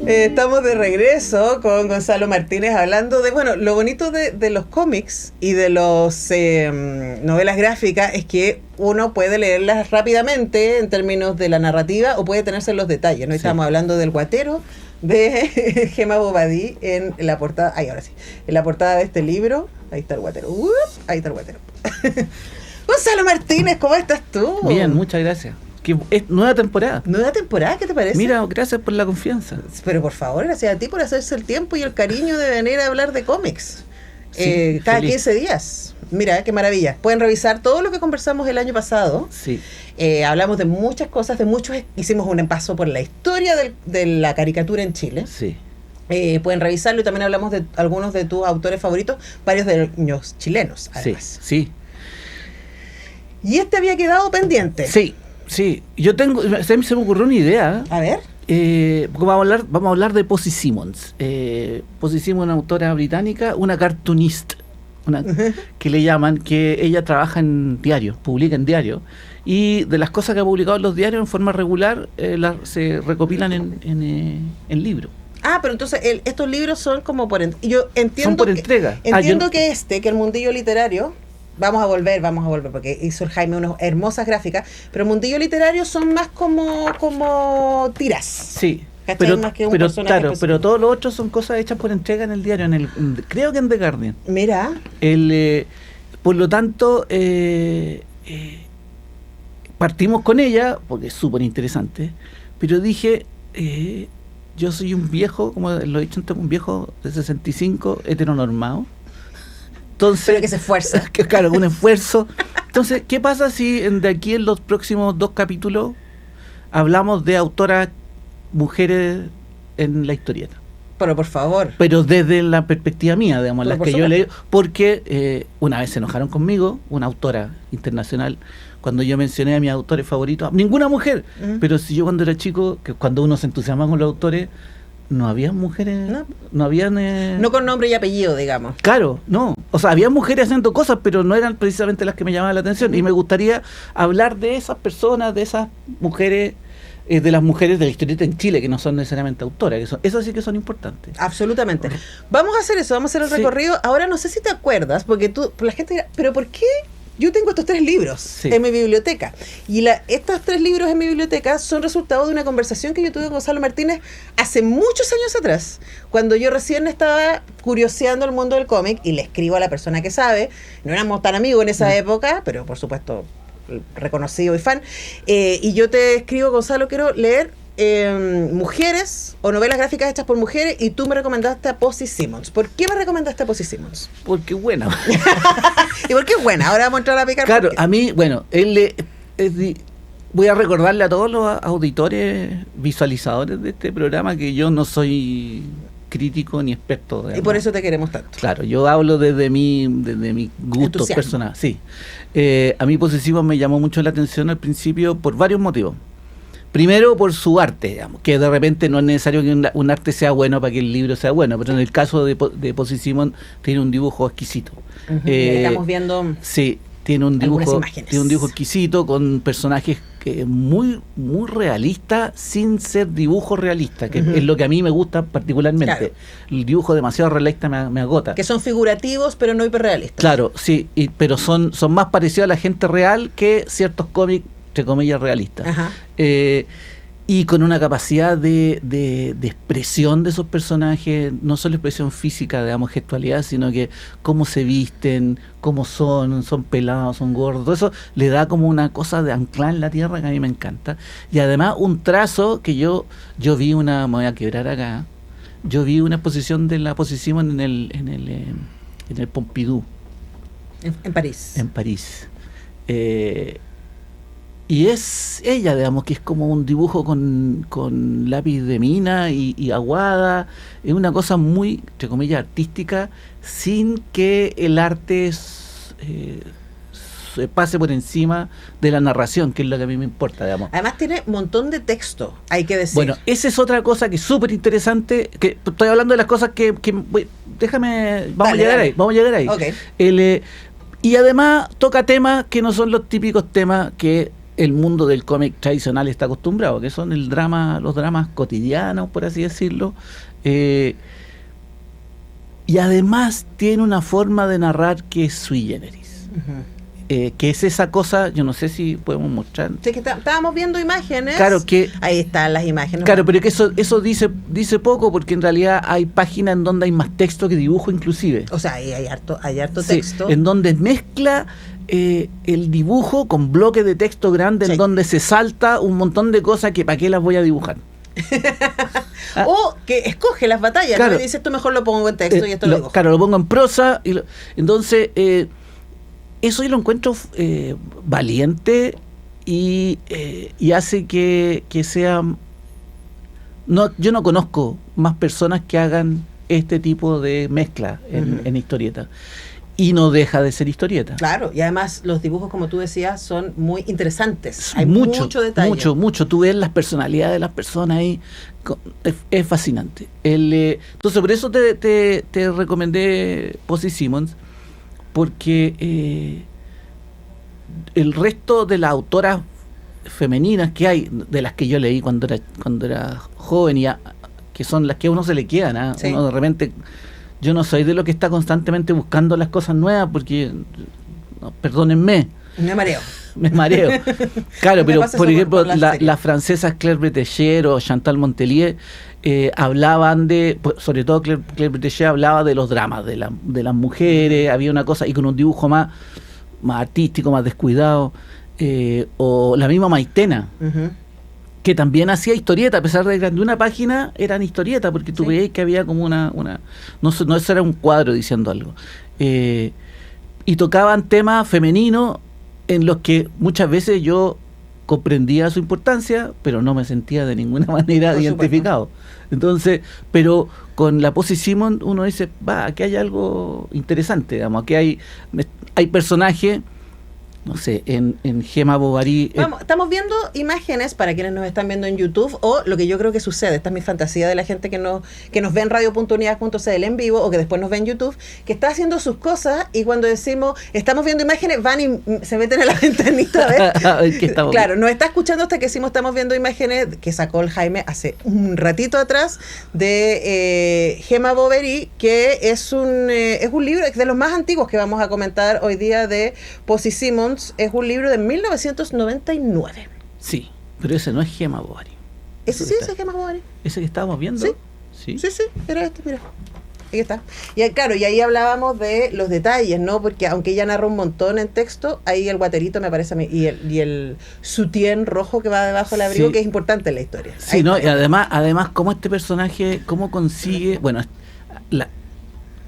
Estamos de regreso con Gonzalo Martínez hablando de, bueno, lo bonito de los cómics y de los novelas gráficas es que uno puede leerlas rápidamente en términos de la narrativa o puede tenerse en los detalles, ¿no? Sí. Estamos hablando del Guatero de Gemma Bobadí en la portada, ahora sí, en la portada de este libro. Ahí está el Guatero. Ahí está el Guatero. Gonzalo Martínez, ¿cómo estás tú? Bien, muchas gracias. Que es nueva temporada. ¿Nueva temporada? ¿Qué te parece? Mira, gracias por la confianza. Pero por favor, gracias a ti por hacerse el tiempo y el cariño de venir a hablar de cómics. Sí, cada feliz. 15 días. Mira, qué maravilla. Pueden revisar todo lo que conversamos el año pasado. Sí. Hablamos de muchas cosas, hicimos un paso por la historia de la caricatura en Chile. Sí. Pueden revisarlo y también hablamos de algunos de tus autores favoritos, varios de ellos chilenos, además. Sí. Y este había quedado pendiente. Sí, yo tengo, se me ocurrió una idea. A ver. Porque vamos a hablar de Posy Simmonds. Posy Simmonds, una autora británica, una cartoonist, que le llaman, que ella trabaja en diarios, publica en diarios, y de las cosas que ha publicado en los diarios en forma regular, se recopilan en libros. Ah, pero entonces estos libros son como yo entiendo. Son por entrega. Entiendo que el mundillo literario. Vamos a volver, porque hizo el Jaime unas hermosas gráficas, pero el mundillo literario son más como tiras. Sí, pero claro, pero todos los otros son cosas hechas por entrega en el diario, creo que en The Guardian. Mira. Por lo tanto, partimos con ella, porque es súper interesante, pero dije, yo soy un viejo, como lo he dicho antes, un viejo de 65, heteronormado. Entonces, pero que se esfuerza. Claro, un esfuerzo. Entonces, ¿qué pasa si de aquí en los próximos 2 capítulos hablamos de autoras mujeres en la historieta? Pero por favor. Pero desde la perspectiva mía, digamos, las que yo leo. Porque una vez se enojaron conmigo, una autora internacional, cuando yo mencioné a mis autores favoritos, ninguna mujer. Pero si yo cuando era chico, que cuando uno se entusiasma con los autores, no había mujeres, no habían... no con nombre y apellido, digamos. Claro, no. O sea, había mujeres haciendo cosas, pero no eran precisamente las que me llamaban la atención. Y me gustaría hablar de esas personas, de esas mujeres, de las mujeres de la historieta en Chile, que no son necesariamente autoras, esas sí que son importantes. Absolutamente. Vamos a hacer eso, vamos a hacer el recorrido. Ahora no sé si te acuerdas, porque la gente dirá, ¿pero por qué? Yo tengo estos 3 libros en mi biblioteca. Y estos 3 libros en mi biblioteca son resultado de una conversación que yo tuve con Gonzalo Martínez hace muchos años atrás, cuando yo recién estaba curioseando el mundo del cómic y le escribo a la persona que sabe. No éramos tan amigos en esa época, pero por supuesto reconocido y fan. Y yo te escribo, Gonzalo, quiero leer mujeres o novelas gráficas hechas por mujeres, y tú me recomendaste a Posy Simmonds. ¿Por qué me recomendaste a Posy Simmonds? Porque es buena. ¿Y por qué es buena? Ahora vamos a entrar a picar. Claro, a mí, bueno, voy a recordarle a todos los auditores, visualizadores de este programa, que yo no soy crítico ni experto, digamos. Y por eso te queremos tanto. Claro, yo hablo desde mi gusto personal. Sí. A mí Posy Simmonds me llamó mucho la atención al principio por varios motivos. Primero, por su arte, digamos, que de repente no es necesario que un arte sea bueno para que el libro sea bueno, pero en el caso de Posy Simmonds tiene un dibujo exquisito. Estamos viendo. Sí, tiene un dibujo exquisito con personajes muy muy realistas sin ser dibujo realista, que es lo que a mí me gusta particularmente. Claro. El dibujo demasiado realista me agota. Que son figurativos pero no hiperrealistas. Claro, sí, pero son más parecidos a la gente real que ciertos cómics, entre comillas, realistas. Y con una capacidad de expresión de esos personajes, no solo expresión física, digamos, gestualidad, sino que cómo se visten, cómo son pelados, son gordos, todo eso le da como una cosa de anclar en la tierra que a mí me encanta. Y además un trazo que yo vi me voy a quebrar acá, yo vi una exposición de la Posy Simmonds en el Pompidou. En París. En París. Y es ella, digamos, que es como un dibujo con lápiz de mina y aguada. Es una cosa muy, entre comillas, artística, sin que el arte se pase por encima de la narración, que es lo que a mí me importa, digamos. Además tiene un montón de texto, hay que decir. Bueno, esa es otra cosa que es súper interesante, que estoy hablando de las cosas que déjame, vamos a llegar ahí. Okay. Y además toca temas que no son los típicos temas que el mundo del cómic tradicional está acostumbrado, que son los dramas cotidianos, por así decirlo. Y además tiene una forma de narrar que es sui generis. Que es esa cosa, yo no sé si podemos mostrar. Sí, que estábamos viendo imágenes. Claro que ahí están las imágenes. Claro, pero que eso dice poco, porque en realidad hay páginas en donde hay más texto que dibujo inclusive. O sea, hay harto sí, texto. En donde mezcla el dibujo con bloques de texto grande, en donde se salta un montón de cosas que para qué las voy a dibujar. O que escoge las batallas, claro, ¿no? Y dice, esto mejor lo pongo en texto y esto lo dibujo. Claro, lo pongo en prosa. Entonces, eso yo lo encuentro valiente y hace que sea... yo no conozco más personas que hagan este tipo de mezcla en historieta. Y no deja de ser historieta. Claro, y además los dibujos, como tú decías, son muy interesantes. Hay mucho detalle. Mucho. Tú ves las personalidades de las personas ahí. Es fascinante. Entonces, por eso te recomendé Posy Simmonds, porque el resto de las autoras femeninas que hay, de las que yo leí cuando era joven, que son las que a uno se le quedan, ¿eh? Sí. Uno de repente... Yo no soy de lo que está constantemente buscando las cosas nuevas, porque, perdónenme. Me mareo. Claro, pero por ejemplo, las francesas Claire Bretécher o Chantal Montelier hablaban sobre todo Claire Bretécher hablaba de los dramas de las mujeres, había una cosa, y con un dibujo más artístico, más descuidado, o la misma Maitena. Que también hacía historieta, a pesar de que de una página eran historieta, porque tú veías que había como no eso era un cuadro diciendo algo. Y tocaban temas femeninos en los que muchas veces yo comprendía su importancia, pero no me sentía de ninguna manera identificado. Entonces, pero con la Posy Simmonds uno dice, aquí hay algo interesante, digamos, aquí hay personajes. No sé, en Gemma Bovary... estamos viendo imágenes para quienes nos están viendo en YouTube, o lo que yo creo que sucede, esta es mi fantasía de la gente que nos ve en radio.unidad.cl en vivo, o que después nos ve en YouTube, que está haciendo sus cosas, y cuando decimos, estamos viendo imágenes, van y se meten en la ventanita a ver. Claro, nos está escuchando hasta que decimos, estamos viendo imágenes que sacó el Jaime hace un ratito atrás, de Gemma Bovary, que es un libro de los más antiguos que vamos a comentar hoy día, de Posy Simmonds. Es un libro de 1999. Sí, pero ese no es Gemma Bovary. Ese es Gemma Bovary. ¿Ese que estábamos viendo? Sí, era este, mira. Ahí está. Y claro, y ahí hablábamos de los detalles, ¿no? Porque aunque ella narra un montón en texto, ahí el guaterito me parece a mí, y el sutién rojo que va debajo del abrigo, que es importante en la historia. Sí, ahí, ¿no? Y además cómo este personaje, cómo consigue... Bueno,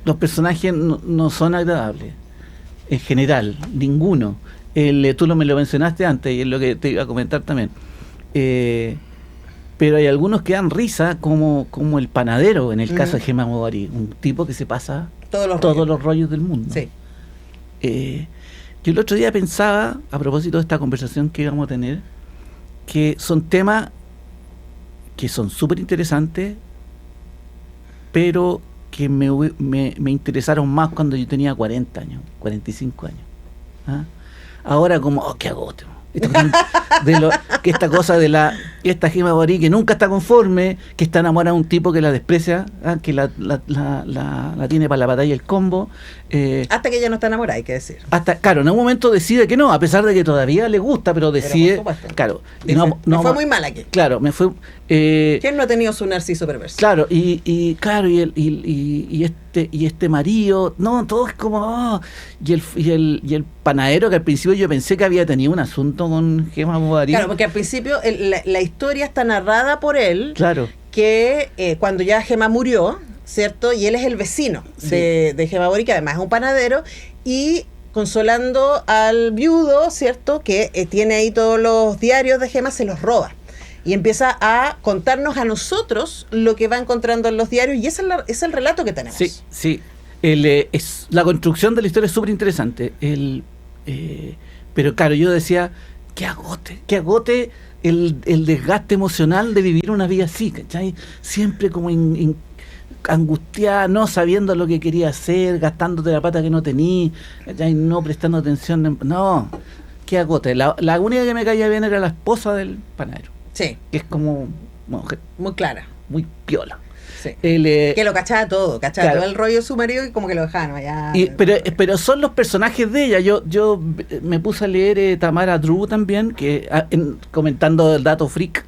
los personajes no son agradables. En general, ninguno. Tú me lo mencionaste antes y es lo que te iba a comentar también. Pero hay algunos que dan risa, como el panadero, en el caso de Gemma Bovary, un tipo que se pasa todos los rollos del mundo. Sí. Yo el otro día pensaba, a propósito de esta conversación que íbamos a tener, que son temas que son súper interesantes, pero que me interesaron más cuando yo tenía 40 años, 45 años. ¿Ah? Ahora como, qué agote. Que esta cosa de esta Gemma Bovary que nunca está conforme, que está enamorada de un tipo que la desprecia, que la tiene para la batalla el combo. Hasta que ella no está enamorada, hay que decir. Claro, en un momento decide que no, a pesar de que todavía le gusta, pero decide. Claro. Dice, me fue muy mal aquí. Claro, me fue. ¿Quién no ha tenido su narciso perverso? Claro, y este marido, no, todo es como, y el panadero, que al principio yo pensé que había tenido un asunto con Gemma Bovary. Claro, porque al principio la historia está narrada por él, claro, que cuando ya Gemma murió, ¿cierto? Y él es el vecino de Gemma Bovary, que además es un panadero, y consolando al viudo, ¿cierto? Que tiene ahí todos los diarios de Gemma, se los roba. Y empieza a contarnos a nosotros lo que va encontrando en los diarios, y ese es el relato que tenemos. Sí. La construcción de la historia es súper interesante. Pero claro, yo decía, qué agote el desgaste emocional de vivir una vida así, ¿cachai? Siempre como angustiada, no sabiendo lo que quería hacer, gastándote la pata que no tenías, ¿cachai? No prestando atención. No. que agote. La única que me caía bien era la esposa del panadero. Sí. Que es como mujer. Muy clara. Muy piola. Sí. Que lo cachaba todo, todo el rollo de su marido y como que lo dejaban allá. Pero son los personajes de ella. Yo me puse a leer Tamara Drew también, que comentando el dato freak,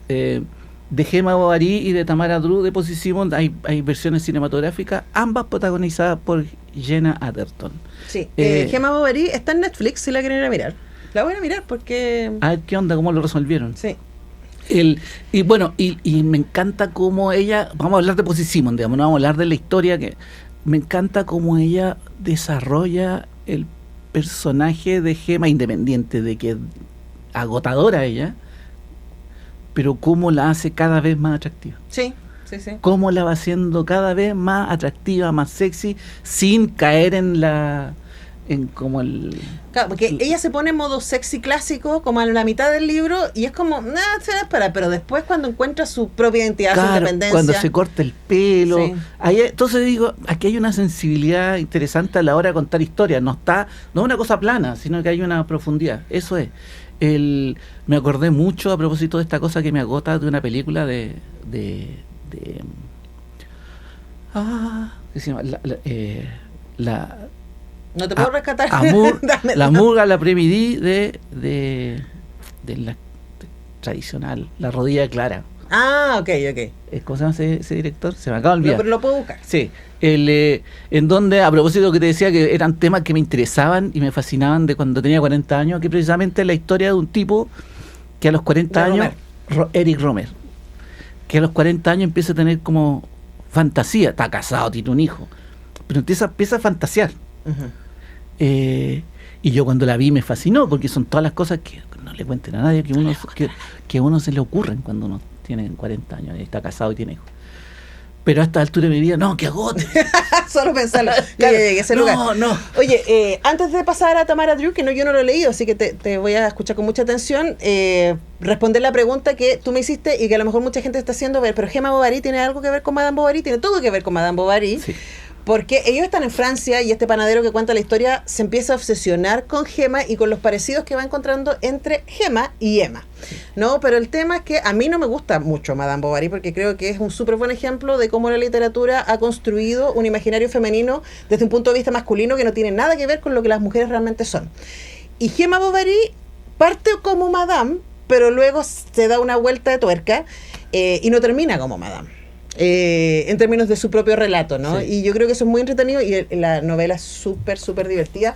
de Gemma Bovary y de Tamara Drew de Posy Simon, hay versiones cinematográficas, ambas protagonizadas por Jenna Atherton. Sí, Gemma Bovary está en Netflix, si la quieren ir a mirar. La voy a mirar porque... A ver qué onda, cómo lo resolvieron. Sí. Y me encanta cómo ella, vamos a hablar de Posy Simon, digamos, no vamos a hablar de la historia, que me encanta cómo ella desarrolla el personaje de Gemma, independiente de que es agotadora ella, pero cómo la hace cada vez más atractiva. Sí. Cómo la va haciendo cada vez más atractiva, más sexy, sin caer Claro, porque ella se pone en modo sexy clásico como a la mitad del libro y es como, nada, se espera, pero después cuando encuentra su propia identidad, su independencia, cuando se corta el pelo, entonces digo, aquí hay una sensibilidad interesante a la hora de contar historias, no es una cosa plana, sino que hay una profundidad, eso es. Me acordé mucho a propósito de esta cosa que me agota de una película ¿qué se llama? No te puedo rescatar. La murga, la Premidí de la tradicional, La rodilla clara. Ah, ok. ¿Cómo se llama ese director? Se me acaba de olvidar. Pero lo puedo buscar. Sí. En donde, a propósito que te decía que eran temas que me interesaban y me fascinaban de cuando tenía 40 años, que precisamente la historia de un tipo que a los 40 años, Eric Romer, que a los 40 años empieza a tener como fantasía, está casado, tiene un hijo, pero empieza a fantasear. Uh-huh. Y yo cuando la vi me fascinó, porque son todas las cosas que no le cuenten a nadie, que a uno se le ocurren cuando uno tiene 40 años y está casado y tiene hijos. Pero a esta altura de mi vida, no, que agote. Solo pensarlo. Ese lugar. No. Oye, antes de pasar a Tamara Drew, que yo no lo he leído, así que te voy a escuchar con mucha atención, responder la pregunta que tú me hiciste y que a lo mejor mucha gente está haciendo ver, pero Gemma Bovary tiene algo que ver con Madame Bovary, tiene todo que ver con Madame Bovary. Sí. Porque ellos están en Francia y este panadero que cuenta la historia se empieza a obsesionar con Gemma y con los parecidos que va encontrando entre Gemma y Emma, ¿no? Pero el tema es que a mí no me gusta mucho Madame Bovary porque creo que es un súper buen ejemplo de cómo la literatura ha construido un imaginario femenino desde un punto de vista masculino que no tiene nada que ver con lo que las mujeres realmente son. Y Gemma Bovary parte como Madame, pero luego se da una vuelta de tuerca y no termina como Madame. En términos de su propio relato, ¿no? Sí. Y yo creo que eso es muy entretenido y la novela es súper divertida.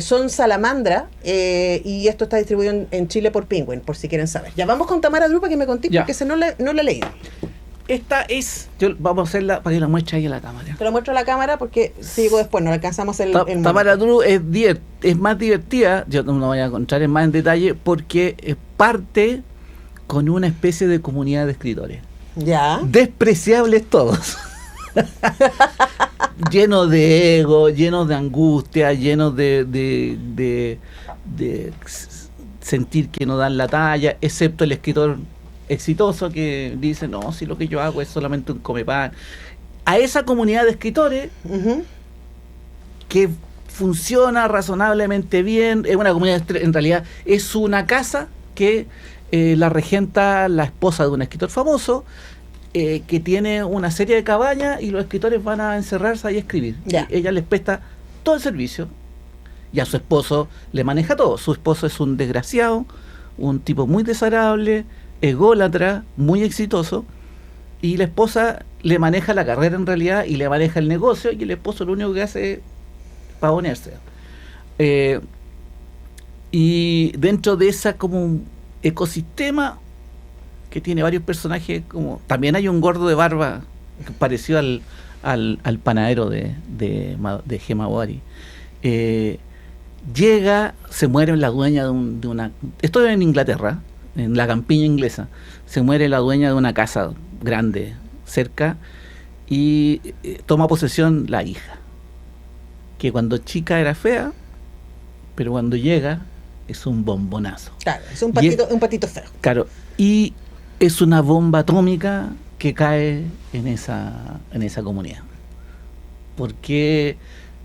Son Salamandra y esto está distribuido en Chile por Penguin, por si quieren saber. Ya vamos con Tamara Drew para que me contéis, porque ese no la he leído. Esta es, vamos a hacerla para que la muestre ahí a la cámara. Te la muestro a la cámara porque sigo después, no alcanzamos el Tamara Drew es más divertida, yo no voy a encontrar más en detalle, porque parte con una especie de comunidad de escritores. Ya. Despreciables todos. Llenos de ego, llenos de angustia, llenos de sentir que no dan la talla, excepto el escritor exitoso que dice, no, si lo que yo hago es solamente un comepan. A esa comunidad de escritores que funciona razonablemente bien, es una comunidad, en realidad es una casa que la regenta la esposa de un escritor famoso, que tiene una serie de cabañas y los escritores van a encerrarse ahí a escribir. Ella les presta todo el servicio y a su esposo le maneja todo. Su esposo es un desgraciado, un tipo muy desagradable, ególatra, muy exitoso, y la esposa le maneja la carrera en realidad y le maneja el negocio, y el esposo lo único que hace es pavonearse. Y dentro de esa como ecosistema que tiene varios personajes, como también hay un gordo de barba parecido al panadero de Gemma Bovary. Llega, se muere la dueña de una... Esto es en Inglaterra, en la campiña inglesa. Se muere la dueña de una casa grande cerca y toma posesión la hija, que cuando chica era fea, pero cuando llega es un bombonazo. Claro, es un patito feo. Claro, y es una bomba atómica que cae en esa comunidad. Porque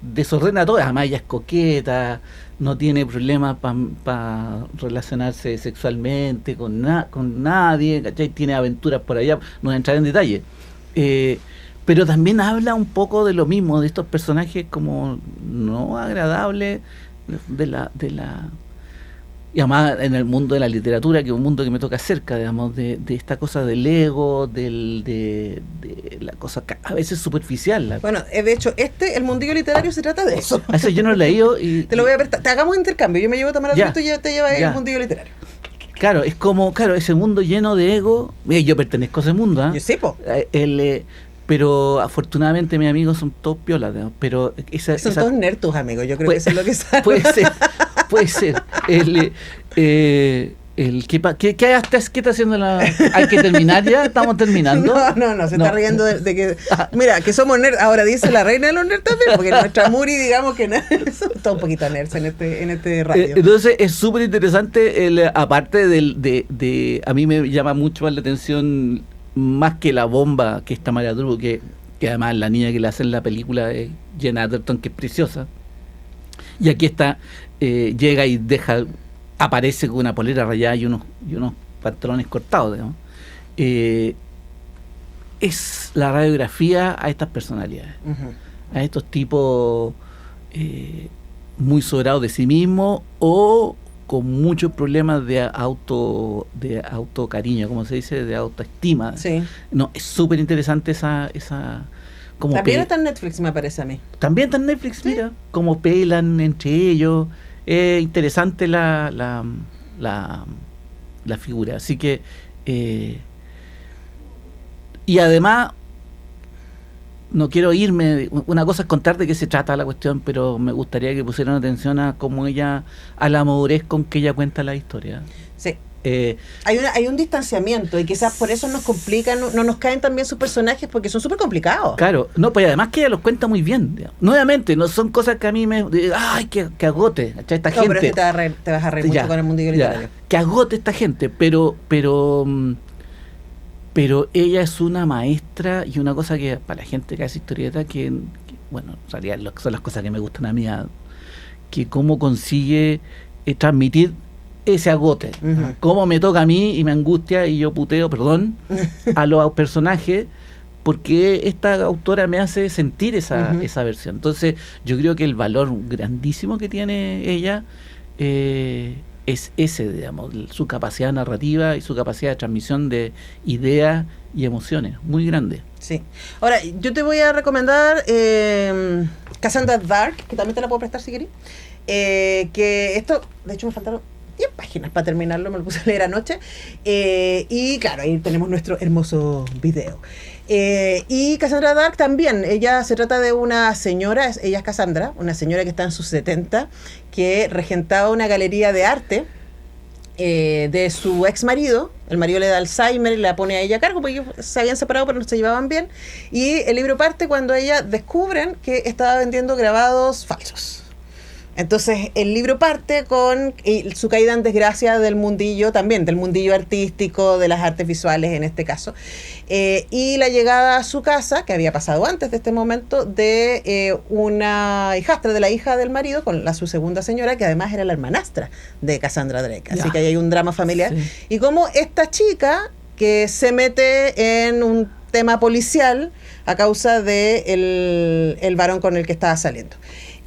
desordena todo. Además ella es coqueta, no tiene problemas para relacionarse sexualmente con nadie, ¿cachai? Tiene aventuras por allá, no voy a entrar en detalle. Pero también habla un poco de lo mismo, de estos personajes como no agradables, y además en el mundo de la literatura, que es un mundo que me toca cerca, digamos, de esta cosa del ego, de la cosa a veces superficial. Bueno, de hecho, el mundillo literario se trata de eso. Eso yo no lo he leído y... Te lo voy a prestar. Te hagamos intercambio. Yo me llevo a tomar el y te llevas el mundillo literario. Claro, es como, ese mundo lleno de ego. Yo pertenezco a ese mundo, ¿eh? Yo sí, po. Pero afortunadamente mis amigos son todos piolas, digamos, pero son todos nerds tus amigos, yo creo que eso es lo que saben. Puede ser. ¿Qué está haciendo hay que terminar ya? ¿Estamos terminando? No, se está riendo de que... Mira, que somos nerds. Ahora dice la reina de los nerds también, porque nuestra Muri, digamos que son todos un poquito nerds en este radio. Entonces es súper interesante, aparte a mí me llama mucho más la atención, más que la bomba que está María Drugo, que además la niña que le hace en la película es Jenna Atherton, que es preciosa. Y aquí está, llega y aparece con una polera rayada y unos pantalones cortados, digamos. Es la radiografía a estas personalidades, a estos tipos muy sobrados de sí mismos o con muchos problemas de autocariño, como se dice, de autoestima. Sí. No, es súper interesante esa como también está en Netflix, me parece a mí. También está en Netflix, sí. Mira, cómo pelan entre ellos. Es interesante la figura. Así que y además no quiero irme, una cosa es contar de qué se trata la cuestión, pero me gustaría que pusieran atención a la madurez con que ella cuenta la historia. Sí. Hay un distanciamiento y quizás por eso nos complican, no nos caen tan bien sus personajes porque son súper complicados. Claro, no, pues además que ella los cuenta muy bien, digamos. Nuevamente, no son cosas que a mí que agote esta gente. Pero es que te vas a reír mucho con el mundo literario. Que agote esta gente, pero ella es una maestra, y una cosa que para la gente que hace historieta, que bueno, en realidad son las cosas que me gustan a mí, que cómo consigue transmitir ese agote, cómo me toca a mí y me angustia y yo puteo, a los personajes, porque esta autora me hace sentir esa versión. Entonces yo creo que el valor grandísimo que tiene ella es ese, digamos, su capacidad narrativa y su capacidad de transmisión de ideas y emociones, muy grande. Sí. Ahora, yo te voy a recomendar Cassandra Dark, que también te la puedo prestar si querés. Que esto, de hecho me faltaron 10 páginas para terminarlo, me lo puse a leer anoche. Y claro, ahí tenemos nuestro hermoso video. Y Cassandra Dark también, ella se trata de una señora, ella es Cassandra, una señora que está en sus 70, que regentaba una galería de arte de su ex marido. El marido le da Alzheimer y la pone a ella a cargo porque ellos se habían separado pero no se llevaban bien. Y el libro parte cuando ella descubren que estaba vendiendo grabados falsos. Entonces el libro parte con su caída en desgracia del mundillo también, del mundillo artístico, de las artes visuales en este caso, y la llegada a su casa, que había pasado antes de este momento, de una hijastra de la hija del marido, con su segunda señora, que además era la hermanastra de Cassandra Drake. Así que ahí hay un drama familiar. Sí. Y como esta chica que se mete en un tema policial a causa de el varón con el que estaba saliendo.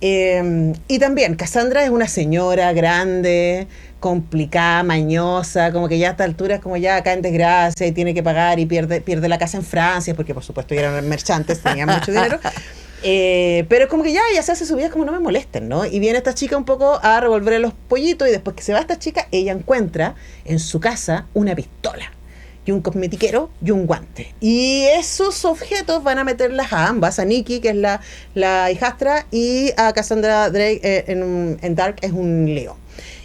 Y también Cassandra es una señora grande, complicada, mañosa, como que ya a esta altura es como ya acá en desgracia y tiene que pagar y pierde la casa en Francia, porque por supuesto ya eran mercantes, tenían mucho dinero. Pero es como que ya se hace su vida como no me molesten, ¿no? Y viene esta chica un poco a revolver los pollitos, y después que se va esta chica, ella encuentra en su casa una pistola y un cosmetiquero y un guante. Y esos objetos van a meterlas a ambas, a Nikki, que es la hijastra, y a Cassandra Drake en Dark es un león.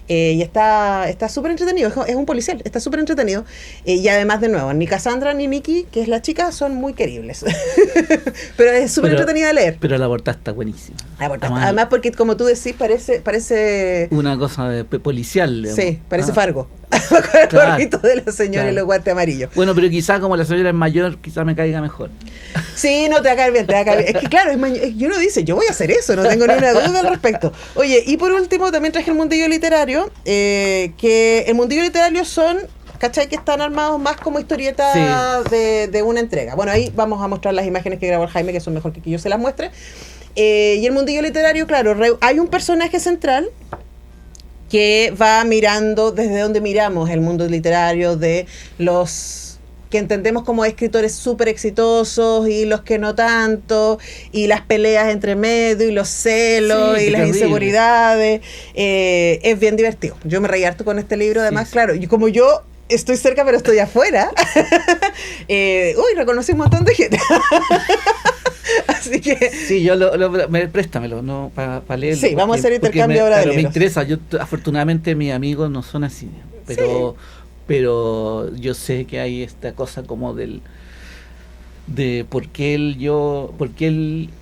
Y está súper entretenido, es un policial, está súper entretenido. Y además, de nuevo, ni Cassandra ni Nikki, que es la chica, son muy queribles. Pero es súper entretenida de leer. Pero la portada está buenísima. Además porque, como tú decís, parece una cosa de policial. Sí, parece Fargo. con el gorrito de la señora y los guantes amarillos. Bueno, pero quizá como la señora es mayor, quizá me caiga mejor. Sí, no, te va a caer bien, te va a caer bien. Es que claro, yo no dice, yo voy a hacer eso, no tengo ni una duda al respecto. Oye, y por último también traje el mundillo literario, que el mundillo literario son, ¿cachai? Que están armados más como historietas de una entrega. Bueno, ahí vamos a mostrar las imágenes que grabó el Jaime, que son mejor que yo se las muestre. Y el mundillo literario, claro, hay un personaje central que va mirando desde donde miramos el mundo literario de los que entendemos como escritores súper exitosos y los que no tanto, y las peleas entre medio, y los celos, y las inseguridades. Es bien divertido. Yo me reí harto con este libro, además, claro, y como yo estoy cerca pero estoy afuera, reconocí un montón de gente. Así que sí, yo préstamelo, no para leerlo. Sí, vamos a hacer intercambio ahora de libros. Me interesa. Yo afortunadamente mis amigos no son así, pero yo sé que hay esta cosa como de por qué él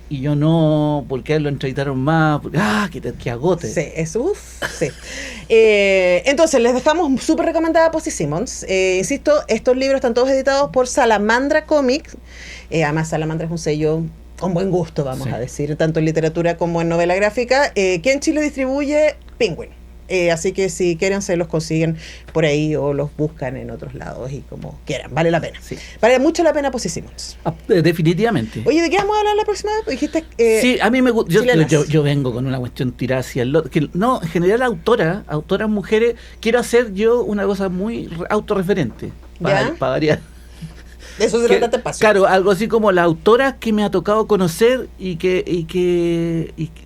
y yo no, por qué él lo entrevistaron más, que agote. Sí, sí. Entonces les dejamos súper recomendada Posy Simmons. Insisto, estos libros están todos editados por Salamandra Comics. Además Salamandra es un sello con buen gusto, vamos a decir, tanto en literatura como en novela gráfica, que en Chile distribuye Penguin. Así que si quieren se los consiguen por ahí o los buscan en otros lados y como quieran, vale la pena. Vale mucho la pena Posy Simmons. Definitivamente. Oye, ¿de qué vamos a hablar la próxima vez? Dijiste, sí, a mí me gusta. Yo vengo con una cuestión tirada hacia el otro. No, en general autoras mujeres, quiero hacer yo una cosa muy autorreferente. Para variar. De eso se trata este espacio. Claro, algo así como las autoras que me ha tocado conocer y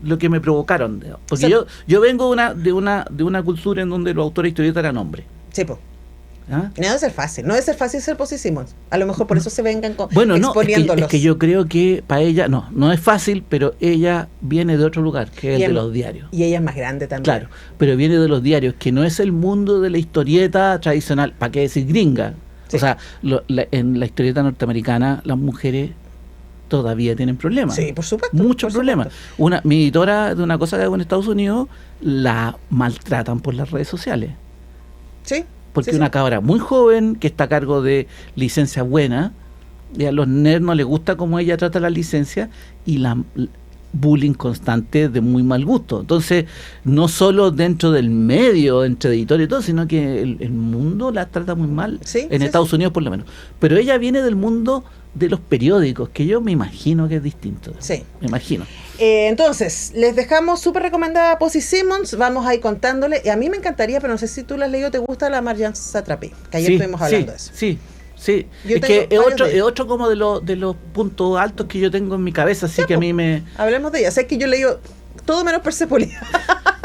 lo que me provocaron. Porque yo vengo de una cultura en donde los autores historietas eran hombres. Sí, pues. No debe ser fácil. No debe ser fácil ser Posy Simmons. A lo mejor por eso se vengan exponiéndolos. Es que yo creo que para ella, no es fácil, pero ella viene de otro lugar, que es el de los diarios. Y ella es más grande también. Claro, pero viene de los diarios, que no es el mundo de la historieta tradicional, ¿para qué decir gringa? Sí. O sea, en la historieta norteamericana las mujeres todavía tienen problemas. Sí, por supuesto. Muchos problemas. Mi editora de una cosa que hago en Estados Unidos la maltratan por las redes sociales. Sí. Porque una cabra muy joven que está a cargo de licencia buena, y a los nerds no les gusta cómo ella trata la licencia y la bullying constante de muy mal gusto. Entonces, no solo dentro del medio, entre editores y todo, sino que el mundo la trata muy mal, en Estados Unidos por lo menos. Pero ella viene del mundo de los periódicos, que yo me imagino que es distinto. Sí. Me imagino. Entonces, les dejamos súper recomendada Posy Simmons, vamos a ir contándole. A mí me encantaría, pero no sé si tú la has leído, ¿te gusta la Marjane Satrapi? Que ayer estuvimos hablando de eso. Sí, es que es otro como de los puntos altos que yo tengo en mi cabeza, así que a mí me... Hablemos de ella, sé que yo leí todo menos Persepolis.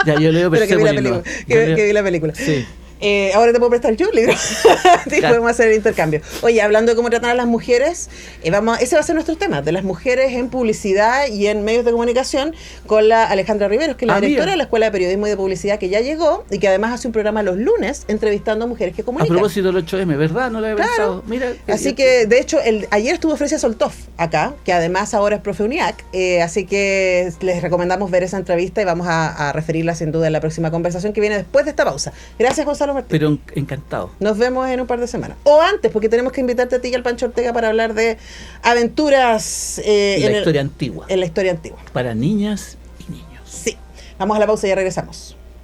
Ya, yo leo Persepolis. Que vi la película. Sí. Ahora te puedo prestar yo un libro. Sí, podemos hacer el intercambio. Oye, hablando de cómo tratar a las mujeres, ese va a ser nuestro tema, de las mujeres en publicidad y en medios de comunicación, con la Alejandra Riveros, que es la directora de la Escuela de Periodismo y de Publicidad, que ya llegó y que además hace un programa los lunes entrevistando a mujeres que comunican. A propósito del 8M, ¿verdad? No lo había pensado. Mira, así que, de hecho, ayer estuvo Frecia Soltov acá, que además ahora es profe UNIAC, así que les recomendamos ver esa entrevista y vamos a referirla sin duda en la próxima conversación que viene después de esta pausa. Gracias, Gonzalo Martín. Pero encantado. Nos vemos en un par de semanas. O antes, porque tenemos que invitarte a ti y al Pancho Ortega para hablar de aventuras en la historia antigua. En la historia antigua. Para niñas y niños. Sí. Vamos a la pausa y ya regresamos.